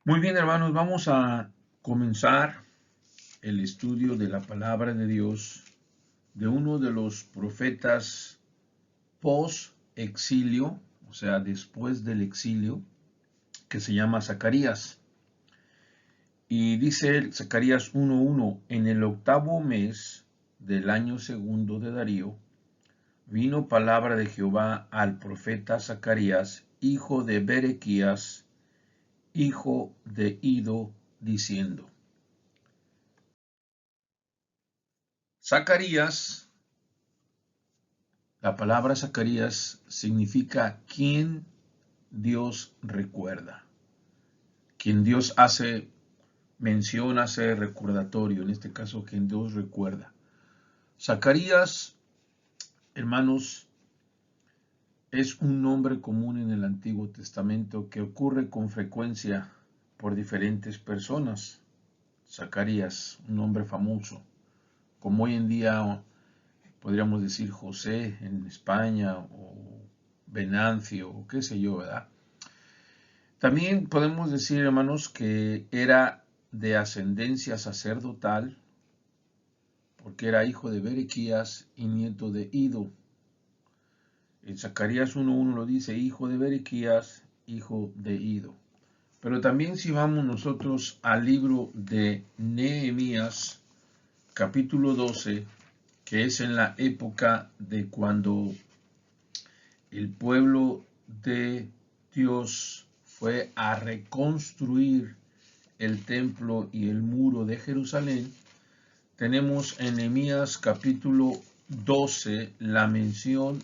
Muy bien, hermanos, vamos a comenzar el estudio de la palabra de Dios de uno de los profetas post-exilio, o sea, después del exilio, que se llama Zacarías. Y dice Zacarías 1:1, en el octavo mes del año segundo de Darío, vino palabra de Jehová al profeta Zacarías, hijo de Berequías, hijo de Ido, diciendo. Zacarías, la palabra Zacarías significa quien Dios recuerda, quien Dios hace mención, hace recordatorio, en este caso quien Dios recuerda. Zacarías, hermanos, es un nombre común en el Antiguo Testamento que ocurre con frecuencia por diferentes personas. Zacarías, un nombre famoso, como hoy en día podríamos decir José en España o Venancio o qué sé yo, ¿verdad? También podemos decir, hermanos, que era de ascendencia sacerdotal porque era hijo de Berequías y nieto de Ido. En Zacarías 1:1 lo dice, hijo de Berequías, hijo de Ido. Pero también si vamos nosotros al libro de Nehemías, capítulo 12, que es en la época de cuando el pueblo de Dios fue a reconstruir el templo y el muro de Jerusalén, tenemos en Nehemías capítulo 12 la mención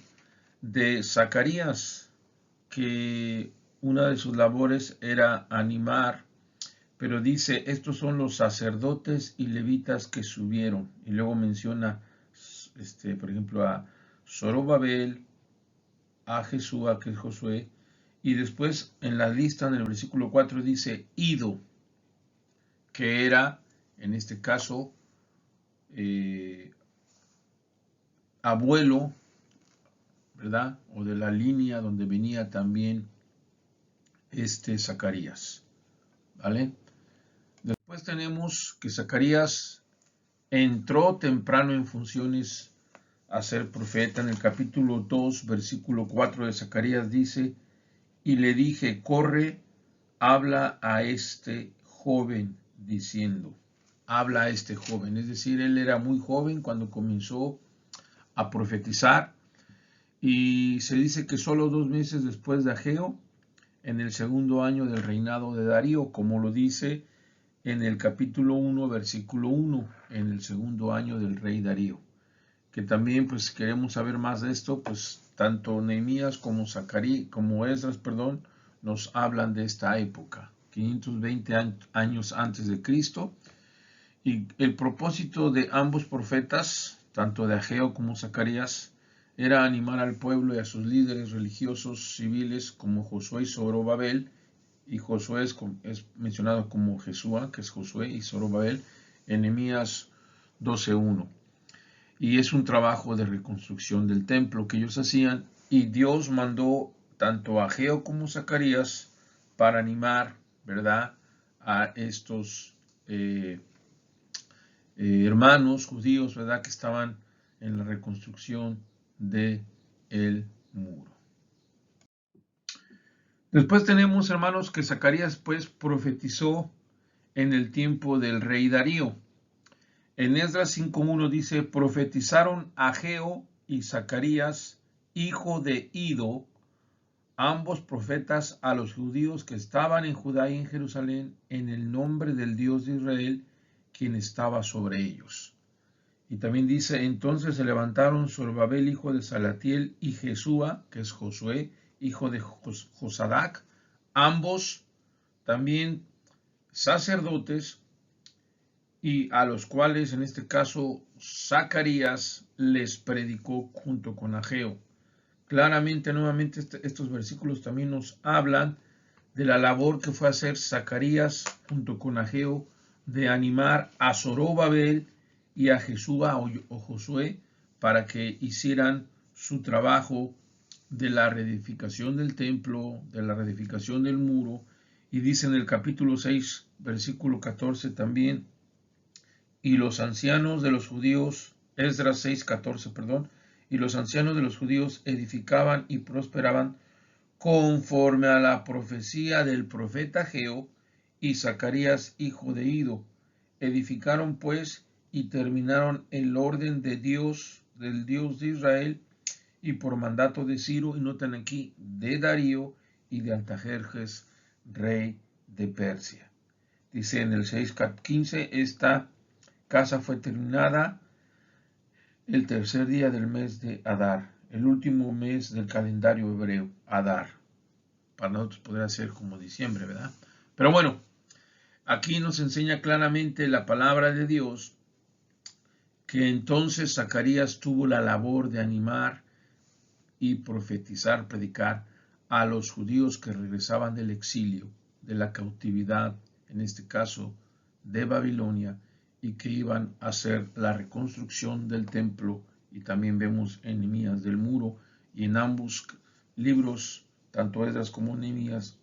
de Zacarías, que una de sus labores era animar, pero dice, estos son los sacerdotes y levitas que subieron, y luego menciona, por ejemplo, a Zorobabel, a Jesúa, que es Josué, y después en la lista, en el versículo 4, dice Ido, que era, en este caso, eh, abuelo, ¿verdad? O de la línea donde venía también Zacarías, ¿vale? Después tenemos que Zacarías entró temprano en funciones a ser profeta. En el capítulo 2, versículo 4 de Zacarías dice, y le dije, corre, habla a este joven diciendo, habla a este joven. Es decir, él era muy joven cuando comenzó a profetizar y se dice que solo 2 meses después de Ageo, en el segundo año del reinado de Darío, como lo dice en el capítulo 1, versículo 1, en el segundo año del rey Darío. Que también, pues, queremos saber más de esto, pues, tanto Nehemías como Esdras, perdón, nos hablan de esta época, 520 años antes de Cristo, y el propósito de ambos profetas, tanto de Ageo como Zacarías, era animar al pueblo y a sus líderes religiosos civiles como Josué y Zorobabel, y Josué es mencionado como Jesúa, que es Josué, y Zorobabel, en Nehemías 12:1. Y es un trabajo de reconstrucción del templo que ellos hacían, y Dios mandó tanto a Ageo como a Zacarías para animar, ¿verdad?, a estos hermanos judíos, ¿verdad?, que estaban en la reconstrucción del muro. Después tenemos, hermanos, que Zacarías pues profetizó en el tiempo del rey Darío. En Esdras 5:1 dice, profetizaron Ageo y Zacarías, hijo de Ido, ambos profetas a los judíos que estaban en Judá y en Jerusalén, en el nombre del Dios de Israel, quien estaba sobre ellos. Y también dice, entonces se levantaron Zorobabel, hijo de Salatiel, y Jesúa, que es Josué, hijo de Josadac, ambos también sacerdotes, y a los cuales en este caso Zacarías les predicó junto con Ageo. Claramente, nuevamente, estos versículos también nos hablan de la labor que fue hacer Zacarías junto con Ageo de animar a Zorobabel y a Jesúa o Josué para que hicieran su trabajo de la reedificación del templo, de la reedificación del muro Y dice en el capítulo 6, versículo 14 también, y los ancianos de los judíos, Esdras 6:14, perdón, y los ancianos de los judíos edificaban y prosperaban conforme a la profecía del profeta Ageo y Zacarías, hijo de Ido. Edificaron pues y terminaron el orden de Dios, del Dios de Israel, y por mandato de Ciro, y notan aquí, de Darío y de Artajerjes, rey de Persia. Dice en el 6:15, esta casa fue terminada el tercer día del mes de Adar, el último mes del calendario hebreo, Adar. Para nosotros podría ser como diciembre, ¿verdad? Pero bueno, aquí nos enseña claramente la palabra de Dios que entonces Zacarías tuvo la labor de animar y profetizar, predicar a los judíos que regresaban del exilio, de la cautividad, en este caso de Babilonia, y que iban a hacer la reconstrucción del templo, y también vemos en Nehemías del muro, y en ambos libros, tanto Esdras como Nehemías,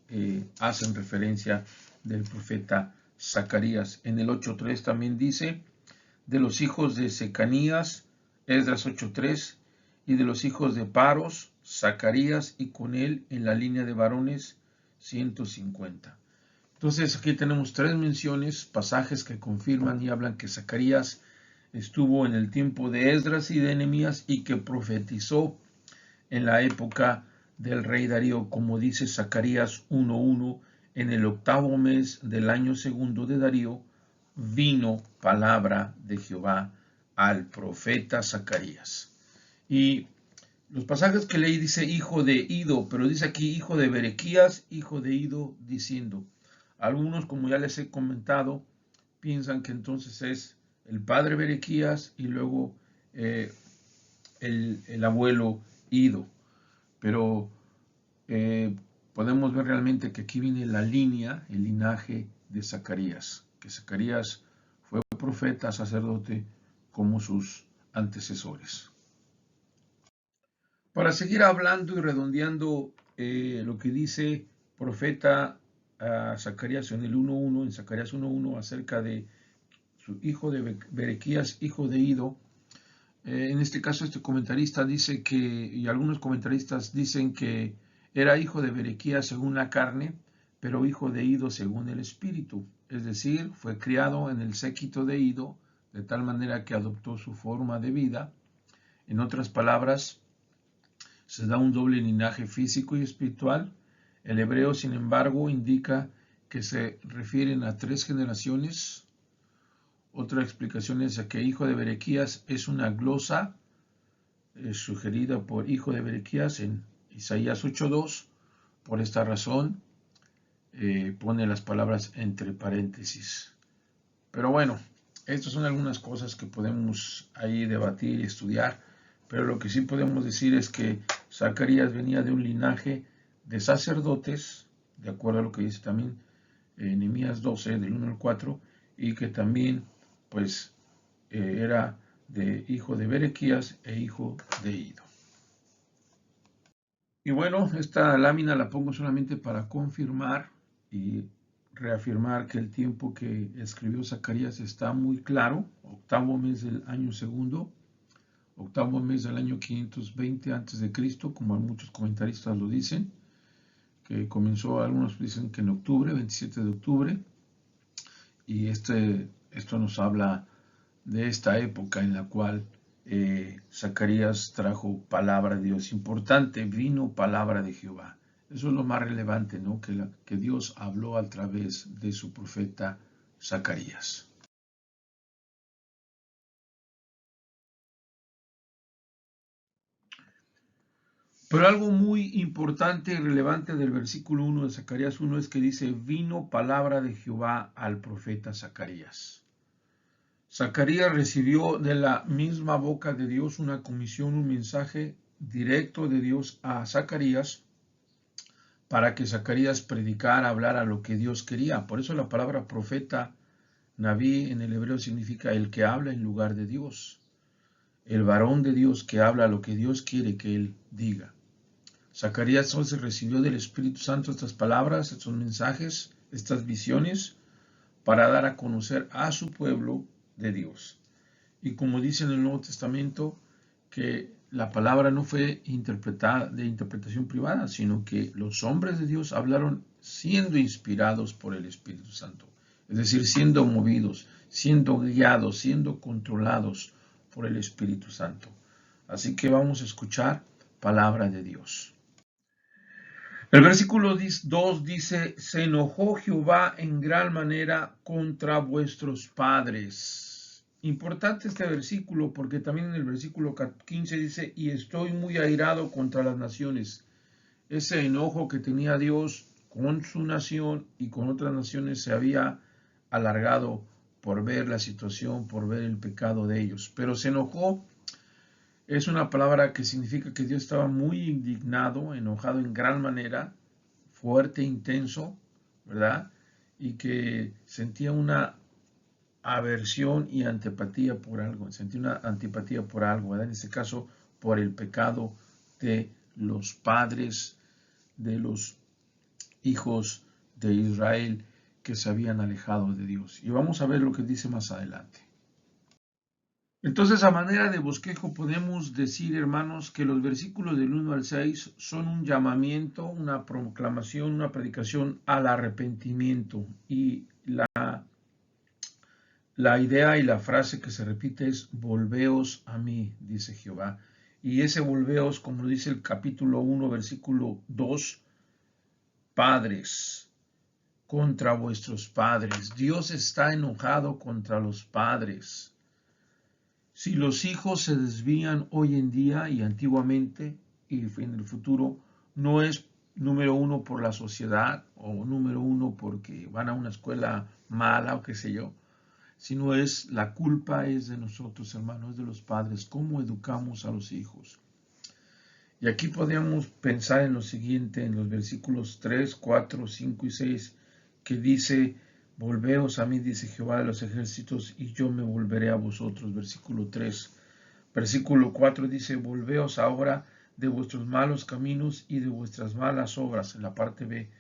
hacen referencia del profeta Zacarías. En el 8:3 también dice, de los hijos de Secanías, Esdras 8:3, y de los hijos de Paros, Zacarías, y con él en la línea de varones 150. Entonces aquí tenemos tres menciones, pasajes que confirman y hablan que Zacarías estuvo en el tiempo de Esdras y de Nehemías y que profetizó en la época del rey Darío, como dice Zacarías 1:1, en el 8º mes del año segundo de Darío, vino palabra de Jehová al profeta Zacarías. Y los pasajes que leí dice hijo de Ido, pero dice aquí hijo de Berequías, hijo de Ido, diciendo. Algunos, como ya les he comentado, piensan que entonces es el padre Berequías y luego el abuelo Ido. Pero podemos ver realmente que aquí viene la línea, el linaje de Zacarías, que Zacarías fue profeta, sacerdote, como sus antecesores. Para seguir hablando y redondeando lo que dice profeta Zacarías en el 1:1, en Zacarías 1:1, acerca de su hijo de Berequías, hijo de Ido. En este caso, este comentarista dice que, y algunos comentaristas dicen que era hijo de Berequías según la carne, pero hijo de Ido según el espíritu. Es decir, fue criado en el séquito de Ido, de tal manera que adoptó su forma de vida. En otras palabras, se da un doble linaje físico y espiritual. El hebreo, sin embargo, indica que se refieren a 3 generaciones. Otra explicación es que hijo de Berequías es una glosa sugerida por hijo de Berequías en Isaías 8:2. Por esta razón pone las palabras entre paréntesis. Pero bueno, estas son algunas cosas que podemos ahí debatir y estudiar. Pero lo que sí podemos decir es que Zacarías venía de un linaje de sacerdotes, de acuerdo a lo que dice también Nehemías 12, del 1 al 4, y que también pues era de hijo de Berequías e hijo de Ido. Y bueno, esta lámina la pongo solamente para confirmar y reafirmar que el tiempo que escribió Zacarías está muy claro, 8º mes del año segundo, 8º mes del año 520 a.C., como muchos comentaristas lo dicen, que comenzó, algunos dicen que en octubre, 27 de octubre, y esto nos habla de esta época en la cual Zacarías trajo palabra de Dios. Importante, vino palabra de Jehová. Eso es lo más relevante, ¿no? Que Dios habló a través de su profeta Zacarías. Pero algo muy importante y relevante del versículo 1 de Zacarías 1 es que dice, vino palabra de Jehová al profeta Zacarías. Zacarías recibió de la misma boca de Dios una comisión, un mensaje directo de Dios a Zacarías para que Zacarías predicara, hablara lo que Dios quería. Por eso la palabra profeta, Naví, en el hebreo significa el que habla en lugar de Dios. El varón de Dios que habla lo que Dios quiere que él diga. Zacarías entonces recibió del Espíritu Santo estas palabras, estos mensajes, estas visiones para dar a conocer a su pueblo de Dios. Y como dice en el Nuevo Testamento, que la palabra no fue interpretada de interpretación privada, sino que los hombres de Dios hablaron siendo inspirados por el Espíritu Santo. Es decir, siendo movidos, siendo guiados, siendo controlados por el Espíritu Santo. Así que vamos a escuchar palabra de Dios. El versículo 2 dice, se enojó Jehová en gran manera contra vuestros padres. Importante este versículo porque también en el versículo 15 dice, y estoy muy airado contra las naciones. Ese enojo que tenía Dios con su nación y con otras naciones se había alargado por ver la situación, por ver el pecado de ellos. Pero se enojó. Es una palabra que significa que Dios estaba muy indignado, enojado en gran manera, fuerte, intenso, ¿verdad? Y que sentía una aversión y antipatía por algo, sentía una antipatía por algo, ¿verdad? En este caso, por el pecado de los padres, de los hijos de Israel que se habían alejado de Dios. Y vamos a ver lo que dice más adelante. Entonces, a manera de bosquejo, podemos decir, hermanos, que los versículos del 1 al 6 son un llamamiento, una proclamación, una predicación al arrepentimiento. Y la idea y la frase que se repite es, volveos a mí, dice Jehová. Y ese volveos, como dice el capítulo 1, versículo 2, padres, contra vuestros padres. Dios está enojado contra los padres. Si los hijos se desvían hoy en día y antiguamente y en el futuro, no es número uno por la sociedad o número uno porque van a una escuela mala o qué sé yo, sino es la culpa es de nosotros, hermanos, de los padres, cómo educamos a los hijos. Y aquí podríamos pensar en lo siguiente, en los versículos 3, 4, 5 y 6, que dice, volveos a mí, dice Jehová de los ejércitos, y yo me volveré a vosotros. Versículo 3. Versículo 4 dice, volveos ahora de vuestros malos caminos y de vuestras malas obras, en la parte B.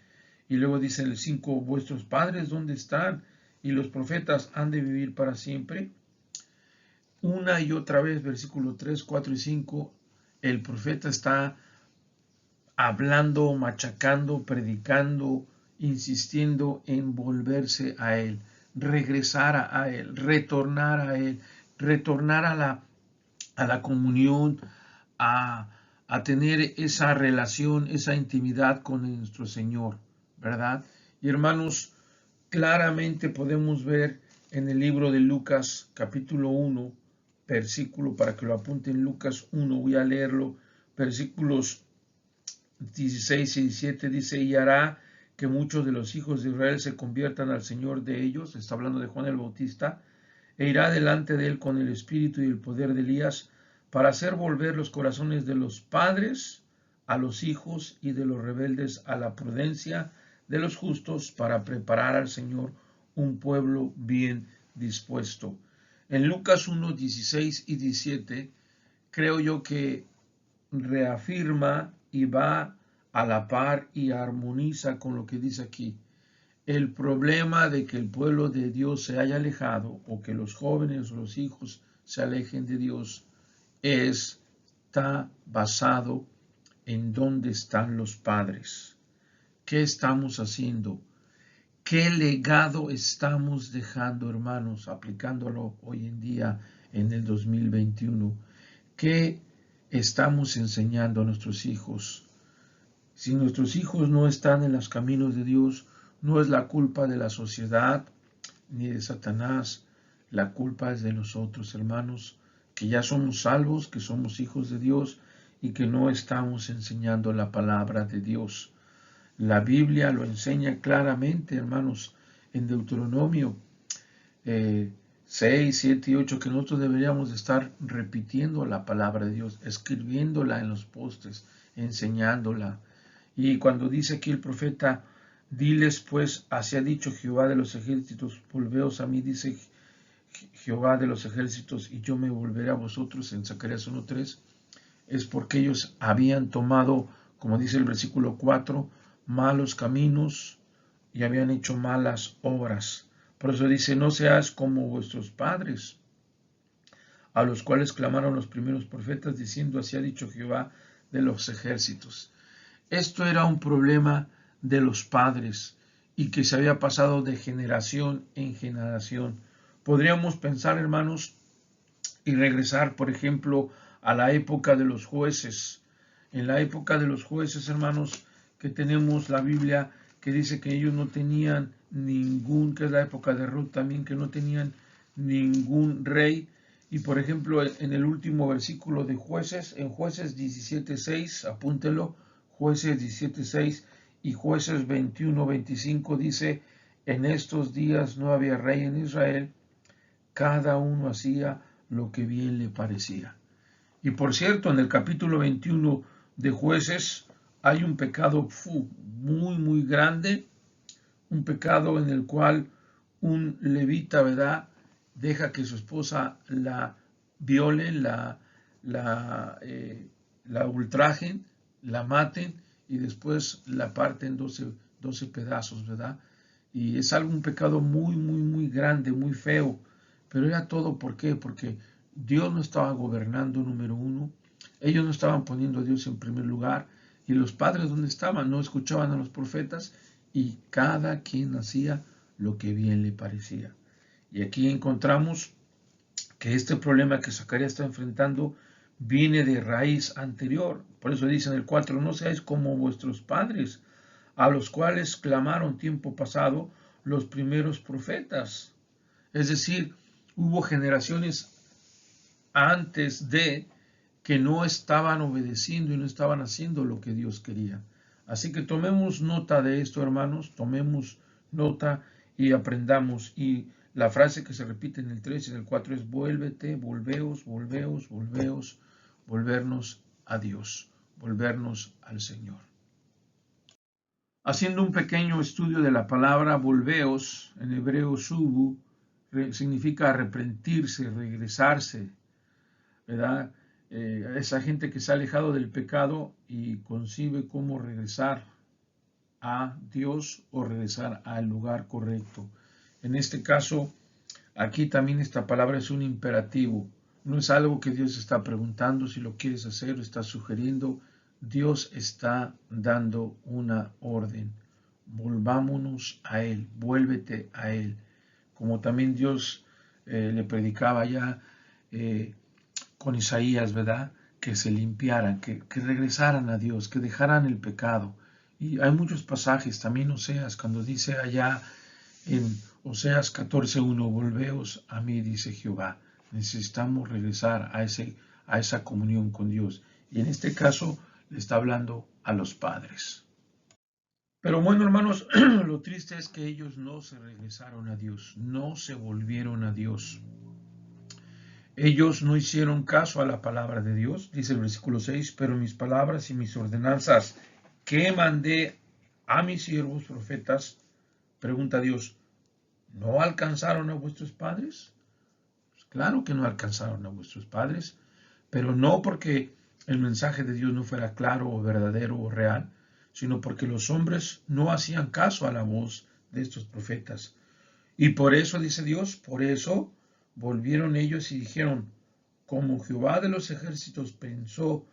Y luego dice en el 5, vuestros padres, ¿dónde están? Y los profetas han de vivir para siempre. Una y otra vez, versículo 3, 4 y 5, el profeta está hablando, machacando, predicando, insistiendo en volverse a Él, regresar a Él, retornar a Él, retornar a la comunión, a tener esa relación, esa intimidad con nuestro Señor, ¿verdad? Y hermanos, claramente podemos ver en el libro de Lucas, capítulo 1, versículo, para que lo apunten, Lucas 1, voy a leerlo, versículos 16 y 17 dice, y hará que muchos de los hijos de Israel se conviertan al Señor de ellos, está hablando de Juan el Bautista, e irá delante de él con el espíritu y el poder de Elías, para hacer volver los corazones de los padres a los hijos y de los rebeldes a la prudencia de los justos, para preparar al Señor un pueblo bien dispuesto. En Lucas 1, 16 y 17, creo yo que reafirma y va a la par y armoniza con lo que dice aquí. El problema de que el pueblo de Dios se haya alejado o que los jóvenes o los hijos se alejen de Dios está basado en dónde están los padres. ¿Qué estamos haciendo? ¿Qué legado estamos dejando, hermanos, aplicándolo hoy en día en el 2021? ¿Qué estamos enseñando a nuestros hijos? Si nuestros hijos no están en los caminos de Dios, no es la culpa de la sociedad ni de Satanás, la culpa es de nosotros, hermanos, que ya somos salvos, que somos hijos de Dios y que no estamos enseñando la palabra de Dios. La Biblia lo enseña claramente, hermanos, en Deuteronomio 6, 7 y 8, que nosotros deberíamos de estar repitiendo la palabra de Dios, escribiéndola en los postes, enseñándola. Y cuando dice aquí el profeta, diles pues, así ha dicho Jehová de los ejércitos, volveos a mí, dice Jehová de los ejércitos, y yo me volveré a vosotros, en Zacarías 1:3, es porque ellos habían tomado, como dice el versículo 4, malos caminos y habían hecho malas obras. Por eso dice, no seas como vuestros padres, a los cuales clamaron los primeros profetas, diciendo, así ha dicho Jehová de los ejércitos. Esto era un problema de los padres y que se había pasado de generación en generación. Podríamos pensar, hermanos, y regresar, por ejemplo, a la época de los jueces. En la época de los jueces, hermanos, que tenemos la Biblia que dice que ellos no tenían ningún, que es la época de Ruth también, que no tenían ningún rey. Y por ejemplo, en el último versículo de Jueces, en Jueces 17:6, apúntelo, Jueces 17:6 y Jueces 21:25 dice, en estos días no había rey en Israel, cada uno hacía lo que bien le parecía. Y por cierto, en el capítulo 21 de Jueces hay un pecado muy grande, un pecado en el cual un levita, ¿verdad?, deja que su esposa la violen, la ultrajen, la maten y después la parten 12 pedazos, ¿verdad? Y es un pecado muy grande, muy feo. Pero era todo, ¿por qué? Porque Dios no estaba gobernando, número uno. Ellos no estaban poniendo a Dios en primer lugar. Y los padres, ¿dónde estaban? No escuchaban a los profetas y cada quien hacía lo que bien le parecía. Y aquí encontramos que este problema que Zacarías está enfrentando viene de raíz anterior. Por eso dice en el 4, no seáis como vuestros padres, a los cuales clamaron tiempo pasado los primeros profetas. Es decir, hubo generaciones antes de que no estaban obedeciendo y no estaban haciendo lo que Dios quería. Así que tomemos nota de esto, hermanos, tomemos nota y aprendamos. Y la frase que se repite en el 3 y en el 4 es, vuélvete, volveos, volvernos a Dios, volvernos al Señor. Haciendo un pequeño estudio de la palabra volveos, en hebreo subu, significa arrepentirse, regresarse, ¿verdad? Esa gente que se ha alejado del pecado y concibe cómo regresar a Dios o regresar al lugar correcto. En este caso, aquí también esta palabra es un imperativo. No es algo que Dios está preguntando si lo quieres hacer o está sugiriendo. Dios está dando una orden. Volvámonos a Él, vuélvete a Él. Como también Dios le predicaba ya con Isaías, ¿verdad? Que se limpiaran, que regresaran a Dios, que dejaran el pecado. Y hay muchos pasajes, también Oseas, cuando dice allá en Oseas 14:1, volveos a mí, dice Jehová. Necesitamos regresar a esa comunión con Dios. Y en este caso le está hablando a los padres. Pero bueno, hermanos, lo triste es que ellos no se regresaron a Dios, no se volvieron a Dios. Ellos no hicieron caso a la palabra de Dios, dice el versículo 6, pero mis palabras y mis ordenanzas que mandé a mis siervos profetas, pregunta Dios, ¿no alcanzaron a vuestros padres? Pues claro que no alcanzaron a vuestros padres, pero no porque el mensaje de Dios no fuera claro o verdadero o real, sino porque los hombres no hacían caso a la voz de estos profetas. Y por eso, dice Dios, por eso volvieron ellos y dijeron, como Jehová de los ejércitos pensó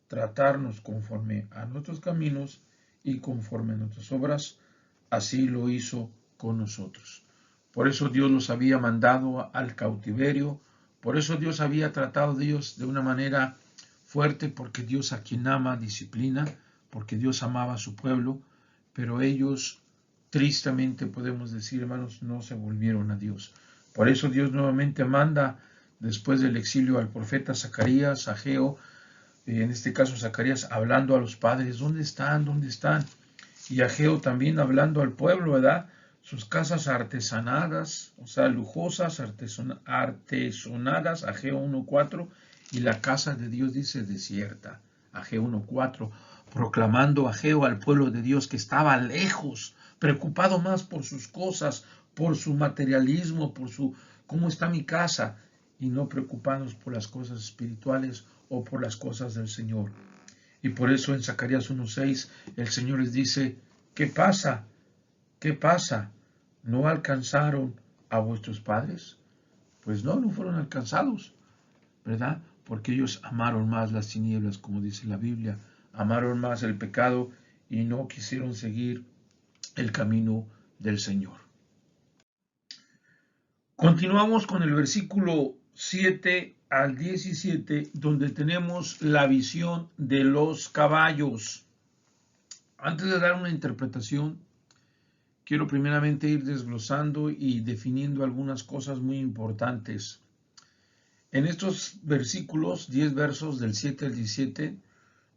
tratarnos conforme a nuestros caminos y conforme a nuestras obras, así lo hizo con nosotros. Por eso Dios los había mandado al cautiverio, por eso Dios había tratado de ellos de una manera fuerte, porque Dios a quien ama disciplina, porque Dios amaba a su pueblo, pero ellos, tristemente podemos decir, hermanos, no se volvieron a Dios. Por eso Dios nuevamente manda, después del exilio, al profeta Zacarías, Ageo, en este caso Zacarías, hablando a los padres, ¿dónde están? ¿Dónde están? Y Ageo también hablando al pueblo, ¿verdad? Sus casas artesanadas, o sea, lujosas, artesonadas, Ageo 1:4, y la casa de Dios dice desierta, Ageo 1:4, proclamando Ageo al pueblo de Dios que estaba lejos, preocupado más por sus cosas, por su materialismo, por su cómo está mi casa, y no preocupados por las cosas espirituales o por las cosas del Señor. Y por eso en Zacarías 1:6 el Señor les dice, ¿qué pasa? ¿Qué pasa? ¿No alcanzaron a vuestros padres? Pues no, no fueron alcanzados, ¿verdad? Porque ellos amaron más las tinieblas, como dice la Biblia, amaron más el pecado y no quisieron seguir el camino del Señor. Continuamos con el versículo 7 al 17, donde tenemos la visión de los caballos. Antes de dar una interpretación, quiero primeramente ir desglosando y definiendo algunas cosas muy importantes. En estos versículos, 10 versos del 7 al 17,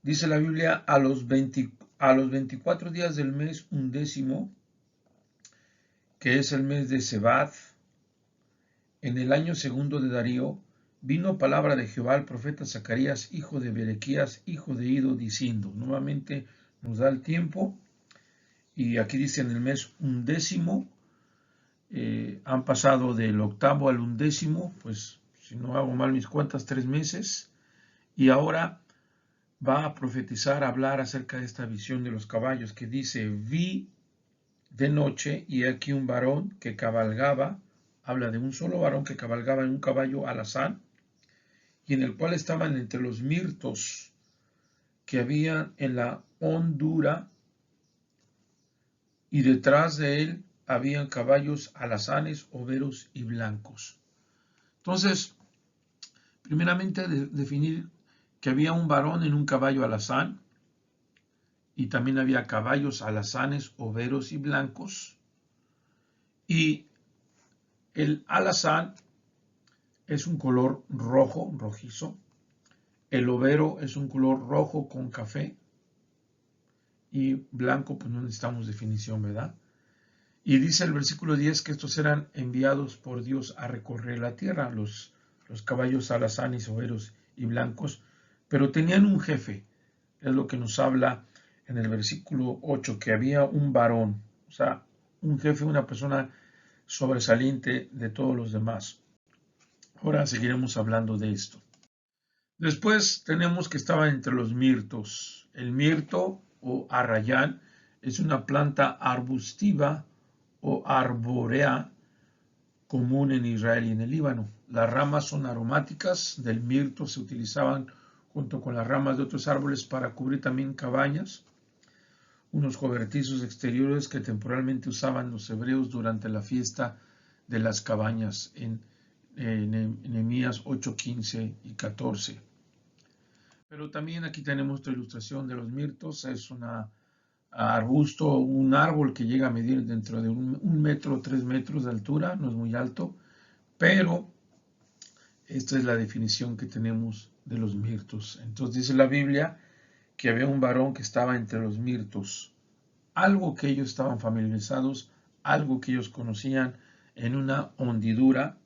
dice la Biblia, a los 24 días del mes 11, que es el mes de Sebat, en el año segundo de Darío, vino palabra de Jehová al profeta Zacarías, hijo de Berequías, hijo de Ido, diciendo, nuevamente nos da el tiempo, y aquí dice en el mes 11, han pasado del octavo al 11, pues si no hago mal mis cuentas, 3 meses, y ahora va a profetizar, a hablar acerca de esta visión de los caballos, que dice, vi de noche, y aquí un varón que cabalgaba, habla de un solo varón que cabalgaba en un caballo alazán, y en el cual estaban entre los mirtos que había en la hondura, y detrás de él habían caballos alazanes, overos y blancos. Entonces, primeramente definir que había un varón en un caballo alazán, y también había caballos alazanes, overos y blancos, y el alazán es un color rojo, rojizo, el overo es un color rojo con café, y blanco, pues no necesitamos definición, ¿verdad? Y dice el versículo 10 que estos eran enviados por Dios a recorrer la tierra, los caballos alazanes, overos y blancos, pero tenían un jefe, es lo que nos habla en el versículo 8, que había un varón, o sea, un jefe, una persona sobresaliente de todos los demás. Ahora seguiremos hablando de esto. Después tenemos que estaba entre los mirtos. El mirto o arrayán es una planta arbustiva o arbórea común en Israel y en el Líbano. Las ramas son aromáticas del mirto, se utilizaban junto con las ramas de otros árboles para cubrir también cabañas, unos cobertizos exteriores que temporalmente usaban los hebreos durante la fiesta de las cabañas en Nehemías 8, 15 y 14. Pero también aquí tenemos otra ilustración de los mirtos. Es un arbusto, un árbol que llega a medir dentro de 1 metro, 3 metros de altura, no es muy alto, pero esta es la definición que tenemos de los mirtos. Entonces dice la Biblia que había un varón que estaba entre los mirtos, algo que ellos estaban familiarizados, algo que ellos conocían en una hondura,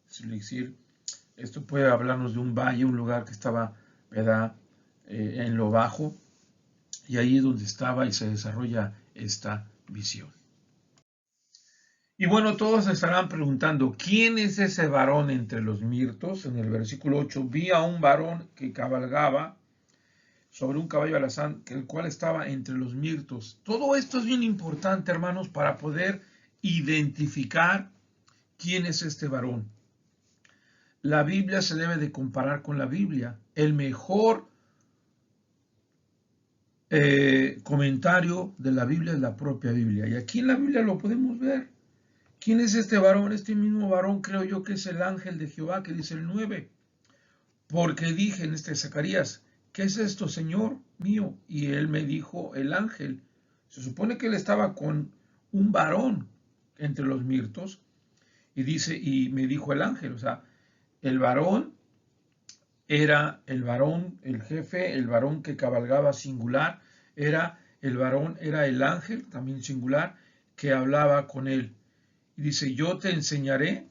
es decir, esto puede hablarnos de un valle, un lugar que estaba, ¿verdad?, en lo bajo, y ahí es donde estaba y se desarrolla esta visión. Y bueno, todos estarán preguntando, ¿quién es ese varón entre los mirtos? En el versículo 8, vi a un varón que cabalgaba sobre un caballo alazán, el cual estaba entre los mirtos. Todo esto es bien importante, hermanos, para poder identificar quién es este varón. La Biblia se debe de comparar con la Biblia. El mejor comentario de la Biblia es la propia Biblia. Y aquí en la Biblia lo podemos ver. ¿Quién es este varón? Este mismo varón creo yo que es el ángel de Jehová, que dice el 9. Porque dije en este Zacarías, ¿qué es esto, Señor mío? Y él me dijo, el ángel. Se supone que él estaba con un varón entre los mirtos. Y dice, y me dijo el ángel, o sea, el varón era el varón, el jefe, el varón que cabalgaba singular, era el varón, era el ángel, también singular, que hablaba con él. Y dice, yo te enseñaré,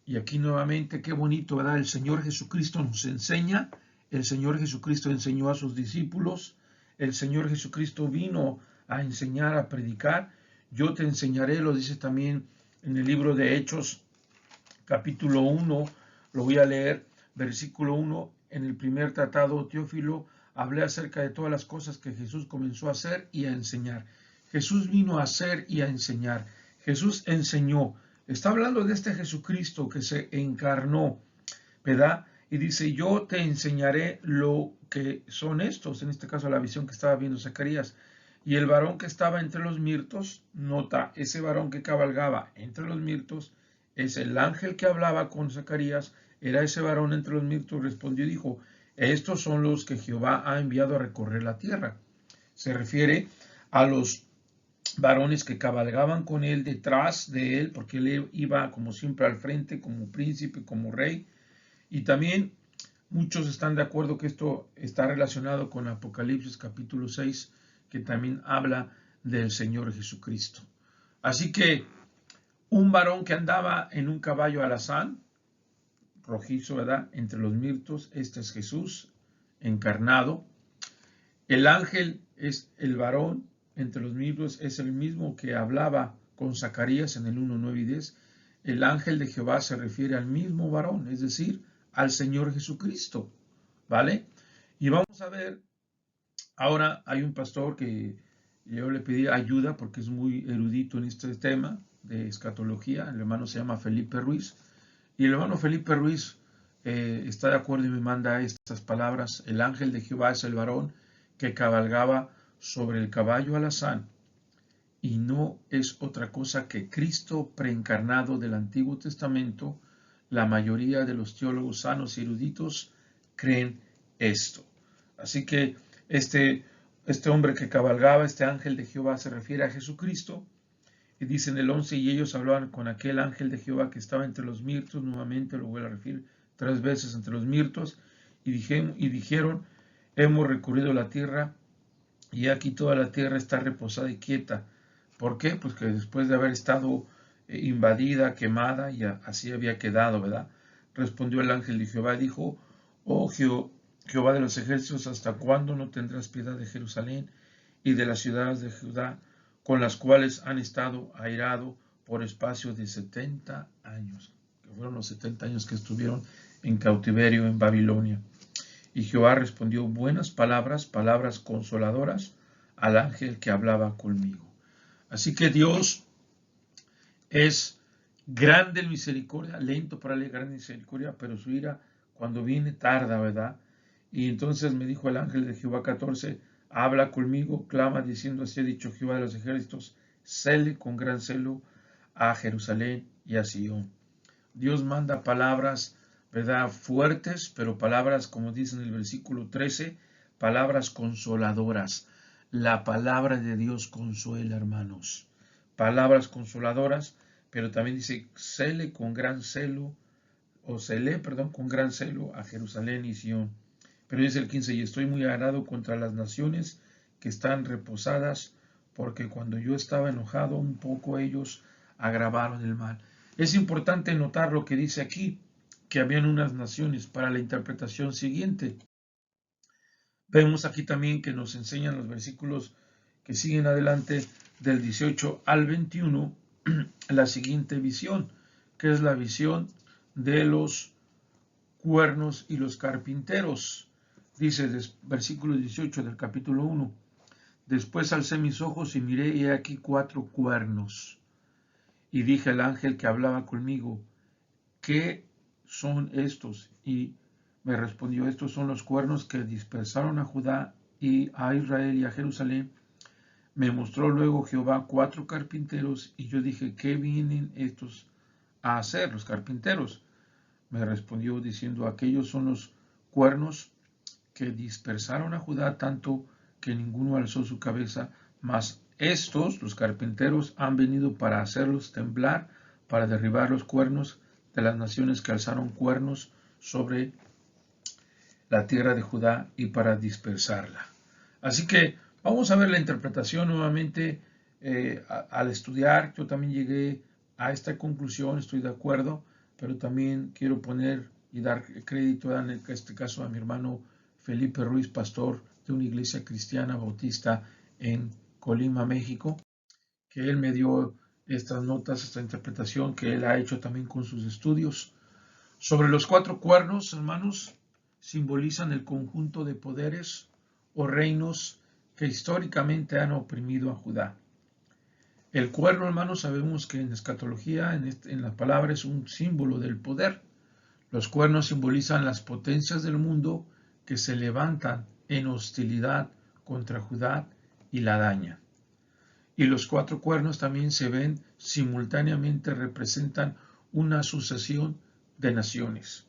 y aquí nuevamente, qué bonito, ¿verdad? El Señor Jesucristo nos enseña, el Señor Jesucristo enseñó a sus discípulos, el Señor Jesucristo vino a enseñar, a predicar. Yo te enseñaré, lo dice también en el libro de Hechos, capítulo 1, lo voy a leer, versículo 1, en el primer tratado, Teófilo, hablé acerca de todas las cosas que Jesús comenzó a hacer y a enseñar. Jesús vino a hacer y a enseñar. Jesús enseñó. Está hablando de este Jesucristo que se encarnó, ¿verdad? Y dice, yo te enseñaré lo que son estos, en este caso la visión que estaba viendo Zacarías. Y el varón que estaba entre los mirtos, nota, ese varón que cabalgaba entre los mirtos, es el ángel que hablaba con Zacarías, era ese varón entre los mirtos, respondió y dijo, estos son los que Jehová ha enviado a recorrer la tierra. Se refiere a los varones que cabalgaban con él detrás de él, porque él iba como siempre al frente, como príncipe, como rey. Y también muchos están de acuerdo que esto está relacionado con Apocalipsis capítulo 6, que también habla del Señor Jesucristo. Así que un varón que andaba en un caballo alazán, rojizo, ¿verdad? Entre los mirtos, este es Jesús encarnado. El ángel es el varón entre los mirtos, es el mismo que hablaba con Zacarías en el 1, 9 y 10. El ángel de Jehová se refiere al mismo varón, es decir, al Señor Jesucristo, ¿vale? Y vamos a ver, ahora hay un pastor que yo le pedí ayuda porque es muy erudito en este tema de escatología, el hermano se llama Felipe Ruiz, y el hermano Felipe Ruiz está de acuerdo y me manda estas palabras, el ángel de Jehová es el varón que cabalgaba sobre el caballo alazán, y no es otra cosa que Cristo preencarnado del Antiguo Testamento. La mayoría de los teólogos sanos y eruditos creen esto. Así que este hombre que cabalgaba, este ángel de Jehová, se refiere a Jesucristo. Y dice en el 11, y ellos hablaban con aquel ángel de Jehová que estaba entre los mirtos, nuevamente lo vuelvo a referir 3 veces entre los mirtos, y dijeron, hemos recorrido la tierra, y aquí toda la tierra está reposada y quieta. ¿Por qué? Pues que después de haber estado invadida, quemada, y así había quedado, ¿verdad? Respondió el ángel de Jehová y dijo, oh Jehová de los ejércitos, ¿hasta cuándo no tendrás piedad de Jerusalén y de las ciudades de Judá, con las cuales han estado airado por espacio de 70 años? Que fueron los 70 años que estuvieron en cautiverio en Babilonia. Y Jehová respondió buenas palabras, palabras consoladoras al ángel que hablaba conmigo. Así que Dios es grande en misericordia, lento para la gran misericordia, pero su ira cuando viene tarda, ¿verdad? Y entonces me dijo el ángel de Jehová 14, habla conmigo, clama diciendo, así ha dicho Jehová de los ejércitos, cele con gran celo a Jerusalén y a Sion. Dios manda palabras, ¿verdad? Fuertes, pero palabras, como dice en el versículo 13, palabras consoladoras. La palabra de Dios consuela, hermanos. Palabras consoladoras, pero también dice, cele con gran celo, o cele, perdón, con gran celo a Jerusalén y Sion. Pero dice el 15, y estoy muy arado contra las naciones que están reposadas, porque cuando yo estaba enojado un poco ellos agravaron el mal. Es importante notar lo que dice aquí, que habían unas naciones para la interpretación siguiente. Vemos aquí también que nos enseñan los versículos que siguen adelante del 18 al 21 la siguiente visión, que es la visión de los cuernos y los carpinteros. Dice versículo 18 del capítulo 1. Después alcé mis ojos y miré y he aquí 4 cuernos. Y dije al ángel que hablaba conmigo, ¿qué son estos? Y me respondió, estos son los cuernos que dispersaron a Judá y a Israel y a Jerusalén. Me mostró luego Jehová 4 carpinteros y yo dije, ¿qué vienen estos a hacer los carpinteros? Me respondió diciendo, aquellos son los cuernos que dispersaron a Judá tanto que ninguno alzó su cabeza, mas estos, los carpinteros, han venido para hacerlos temblar, para derribar los cuernos de las naciones que alzaron cuernos sobre la tierra de Judá y para dispersarla. Así que vamos a ver la interpretación nuevamente. Al estudiar, yo también llegué a esta conclusión, estoy de acuerdo, pero también quiero poner y dar crédito en este caso a mi hermano Felipe Ruiz, pastor de una iglesia cristiana bautista en Colima, México, que él me dio estas notas, esta interpretación que él ha hecho también con sus estudios. Sobre los 4 cuernos, hermanos, simbolizan el conjunto de poderes o reinos que históricamente han oprimido a Judá. El cuerno, hermanos, sabemos que en escatología, en la palabra, es un símbolo del poder. Los cuernos simbolizan las potencias del mundo que se levantan en hostilidad contra Judá y la dañan. Y los 4 cuernos también se ven simultáneamente, representan una sucesión de naciones.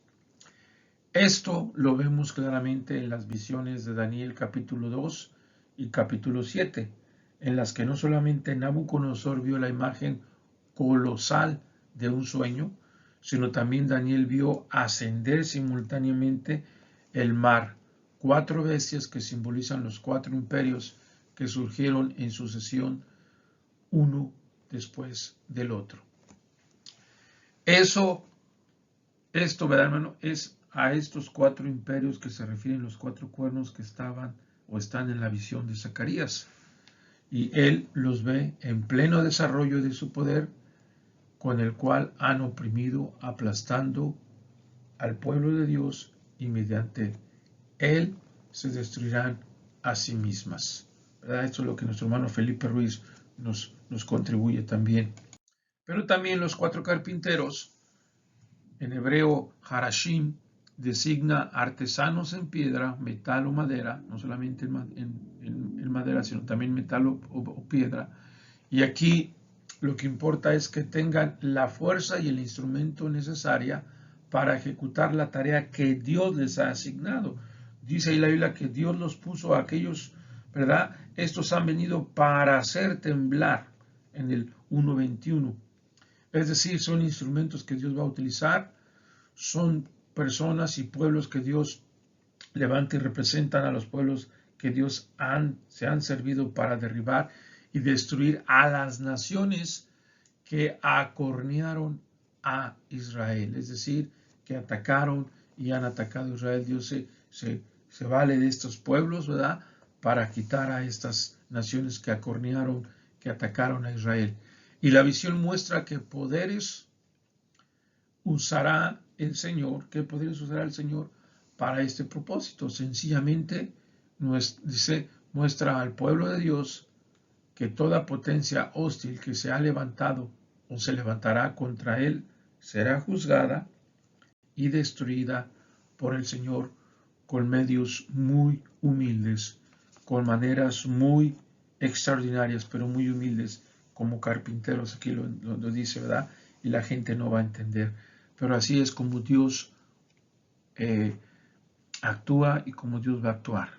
Esto lo vemos claramente en las visiones de Daniel capítulo 2 y capítulo 7, en las que no solamente Nabucodonosor vio la imagen colosal de un sueño, sino también Daniel vio ascender simultáneamente el mar, 4 bestias que simbolizan los 4 imperios que surgieron en sucesión uno después del otro. Esto, ¿verdad, hermano? Es a estos 4 imperios que se refieren los 4 cuernos que estaban o están en la visión de Zacarías. Y él los ve en pleno desarrollo de su poder, con el cual han oprimido, aplastando al pueblo de Dios, y mediante él se destruirán a sí mismas. ¿Verdad? Esto es lo que nuestro hermano Felipe Ruiz nos contribuye también. Pero también los 4 carpinteros, en hebreo harashim, designa artesanos en piedra, metal o madera, no solamente en madera, sino también metal o piedra. Y aquí lo que importa es que tengan la fuerza y el instrumento necesaria para ejecutar la tarea que Dios les ha asignado. Dice ahí la Biblia que Dios los puso a aquellos, ¿verdad? Estos han venido para hacer temblar, en el 1:21. Es decir, son instrumentos que Dios va a utilizar, son personas y pueblos que Dios levanta y representan a los pueblos que Dios se han servido para derribar y destruir a las naciones que acornearon a Israel, es decir, que atacaron y han atacado a Israel. Dios se vale de estos pueblos, ¿verdad?, para quitar a estas naciones que acornearon, que atacaron a Israel. Y la visión muestra que poderes usará el Señor, que poderes usará el Señor para este propósito. Sencillamente muestra al pueblo de Dios que toda potencia hostil que se ha levantado o se levantará contra él será juzgada y destruida por el Señor con medios muy humildes, con maneras muy extraordinarias, pero muy humildes, como carpinteros, aquí lo dice, ¿verdad? Y la gente no va a entender. Pero así es como Dios actúa y como Dios va a actuar.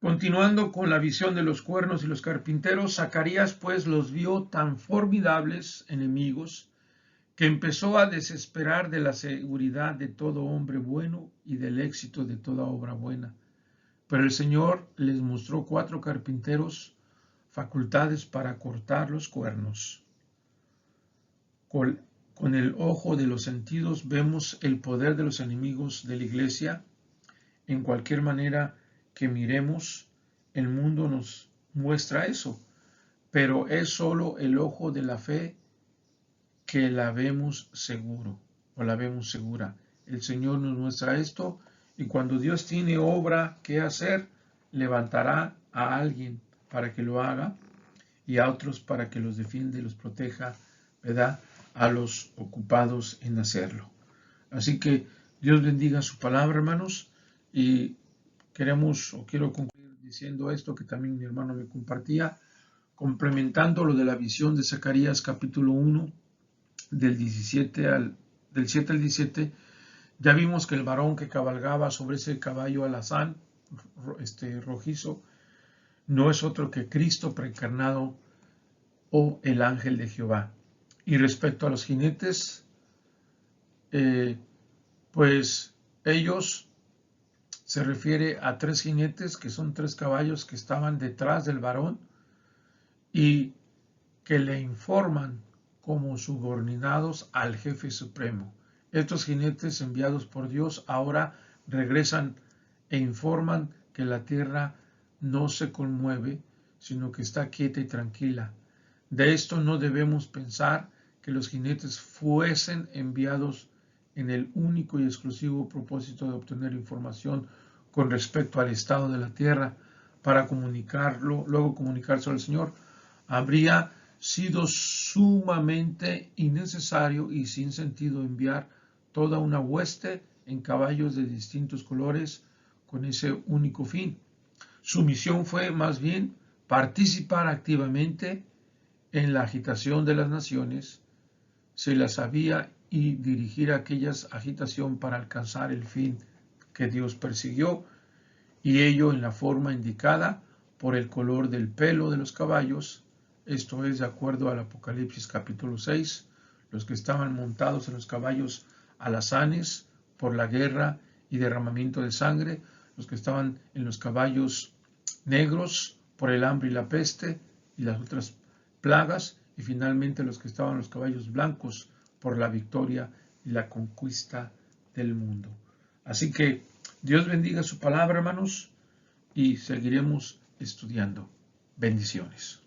Continuando con la visión de los cuernos y los carpinteros, Zacarías pues los vio tan formidables enemigos que empezó a desesperar de la seguridad de todo hombre bueno y del éxito de toda obra buena. Pero el Señor les mostró 4 carpinteros facultades para cortar los cuernos. Con el ojo de los sentidos vemos el poder de los enemigos de la iglesia. En cualquier manera que miremos, el mundo nos muestra eso, pero es solo el ojo de la fe que la vemos seguro o la vemos segura. El Señor nos muestra esto, y cuando Dios tiene obra que hacer, levantará a alguien para que lo haga y a otros para que los defienda y los proteja, ¿verdad?, a los ocupados en hacerlo. Así que Dios bendiga su palabra, hermanos, y quiero concluir diciendo esto que también mi hermano me compartía, complementando lo de la visión de Zacarías capítulo 1, del 7 al 17. Ya vimos que el varón que cabalgaba sobre ese caballo alazán, rojizo, no es otro que Cristo preencarnado o el ángel de Jehová. Y respecto a los jinetes, pues ellos se refiere a 3 jinetes, que son 3 caballos que estaban detrás del varón y que le informan como subordinados al jefe supremo. Estos jinetes enviados por Dios ahora regresan e informan que la tierra no se conmueve, sino que está quieta y tranquila. De esto no debemos pensar que los jinetes fuesen enviados en el único y exclusivo propósito de obtener información con respecto al estado de la tierra, para comunicarlo, luego comunicárselo al Señor, habría sido sumamente innecesario y sin sentido enviar toda una hueste en caballos de distintos colores con ese único fin. Su misión fue más bien participar activamente en la agitación de las naciones, se las sabía y dirigir aquellas agitación para alcanzar el fin que Dios persiguió, y ello en la forma indicada por el color del pelo de los caballos, esto es de acuerdo al Apocalipsis capítulo 6, los que estaban montados en los caballos alazanes por la guerra y derramamiento de sangre, los que estaban en los caballos negros por el hambre y la peste y las otras plagas, y finalmente los que estaban en los caballos blancos por la victoria y la conquista del mundo. Así que Dios bendiga su palabra, hermanos, y seguiremos estudiando. Bendiciones.